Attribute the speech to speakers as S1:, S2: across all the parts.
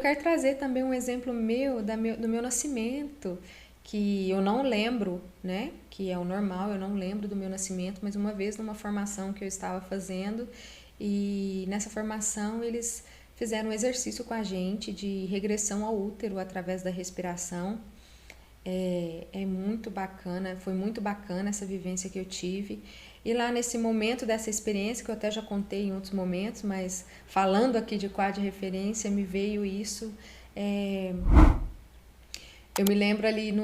S1: quero trazer também um exemplo do meu nascimento, que eu não lembro, né? Que é o normal, eu não lembro do meu nascimento, mas uma vez numa formação que eu estava fazendo, e nessa formação eles fizeram um exercício com a gente de regressão ao útero através da respiração. É muito bacana, foi muito bacana essa vivência que eu tive. E lá nesse momento dessa experiência, que eu até já contei em outros momentos, mas falando aqui de quadro de referência, me veio isso. é, eu me lembro ali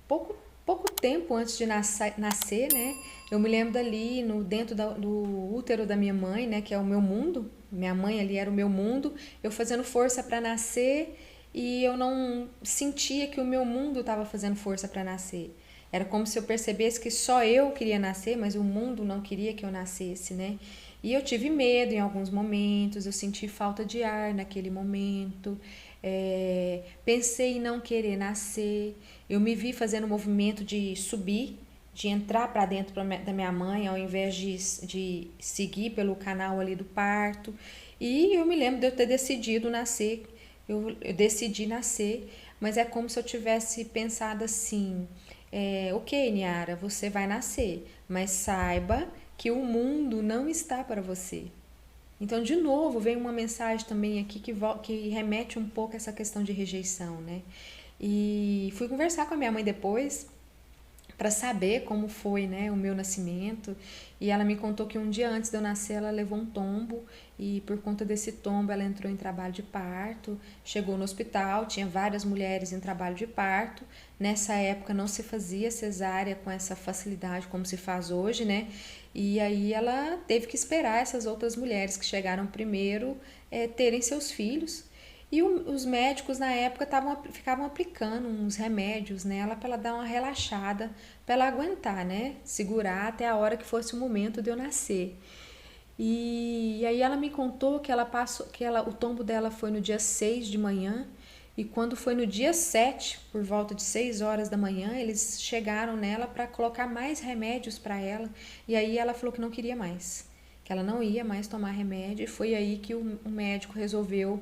S1: pouco tempo antes de nascer, né? Eu me lembro dali dentro do útero da minha mãe, né? Que é o meu mundo. Minha mãe ali era o meu mundo. Eu fazendo força para nascer e eu não sentia que o meu mundo estava fazendo força para nascer. Era como se eu percebesse que só eu queria nascer, mas o mundo não queria que eu nascesse, né? E eu tive medo em alguns momentos, eu senti falta de ar naquele momento, pensei em não querer nascer, eu me vi fazendo o movimento de subir, de entrar para dentro da minha mãe, ao invés de seguir pelo canal ali do parto. E eu me lembro de eu ter decidido nascer, eu decidi nascer, mas é como se eu tivesse pensado assim: ok, Niara, você vai nascer, mas saiba que o mundo não está para você. Então, de novo, vem uma mensagem também aqui que remete um pouco a essa questão de rejeição, né? E fui conversar com a minha mãe depois para saber como foi, né, o meu nascimento. E ela me contou que um dia antes de eu nascer ela levou um tombo e por conta desse tombo ela entrou em trabalho de parto, chegou no hospital, tinha várias mulheres em trabalho de parto. Nessa época não se fazia cesárea com essa facilidade como se faz hoje, né? E aí ela teve que esperar essas outras mulheres que chegaram primeiro terem seus filhos. E os médicos na época ficavam aplicando uns remédios nela para ela dar uma relaxada, para ela aguentar, né? Segurar até a hora que fosse o momento de eu nascer. E aí ela me contou que o tombo dela foi no dia 6 de manhã, e quando foi no dia 7 por volta de 6 horas da manhã, eles chegaram nela para colocar mais remédios para ela, e aí ela falou que não queria mais, que ela não ia mais tomar remédio, e foi aí que o médico resolveu.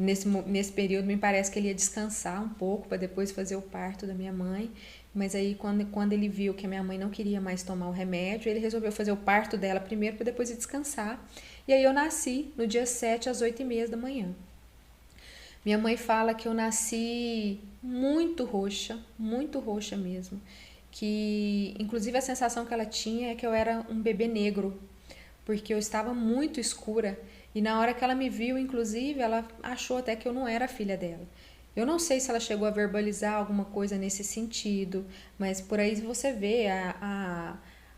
S1: Nesse período, me parece que ele ia descansar um pouco para depois fazer o parto da minha mãe. Mas aí, quando ele viu que a minha mãe não queria mais tomar o remédio, ele resolveu fazer o parto dela primeiro para depois ir descansar. E aí eu nasci no dia 7 às 8h30 da manhã. Minha mãe fala que eu nasci muito roxa mesmo. Que, inclusive, a sensação que ela tinha é que eu era um bebê negro, porque eu estava muito escura. E na hora que ela me viu, inclusive, ela achou até que eu não era filha dela. Eu não sei se ela chegou a verbalizar alguma coisa nesse sentido, mas por aí você vê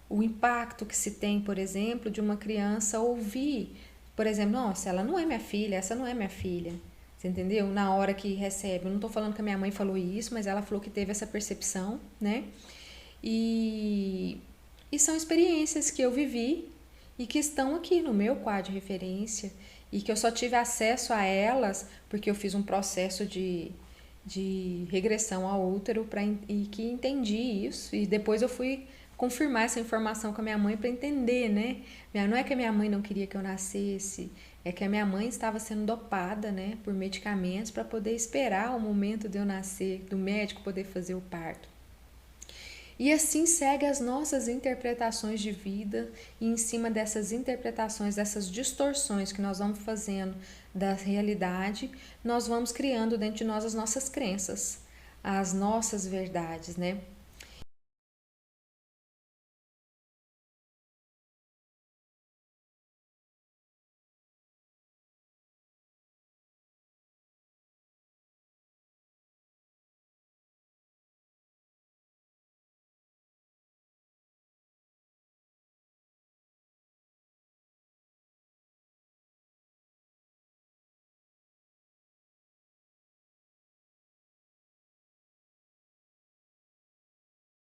S1: o impacto que se tem, por exemplo, de uma criança ouvir, por exemplo, nossa, ela não é minha filha, essa não é minha filha. Você entendeu? Na hora que recebe. Eu não estou falando que a minha mãe falou isso, mas ela falou que teve essa percepção, né? E, e são experiências que eu vivi e que estão aqui no meu quadro de referência e que eu só tive acesso a elas porque eu fiz um processo de regressão ao útero e que entendi isso. E depois eu fui confirmar essa informação com a minha mãe para entender, né? Não é que a minha mãe não queria que eu nascesse, é que a minha mãe estava sendo dopada, né, por medicamentos para poder esperar o momento de eu nascer, do médico poder fazer o parto. E assim segue as nossas interpretações de vida, e em cima dessas interpretações, dessas distorções que nós vamos fazendo da realidade, nós vamos criando dentro de nós as nossas crenças, as nossas verdades, né?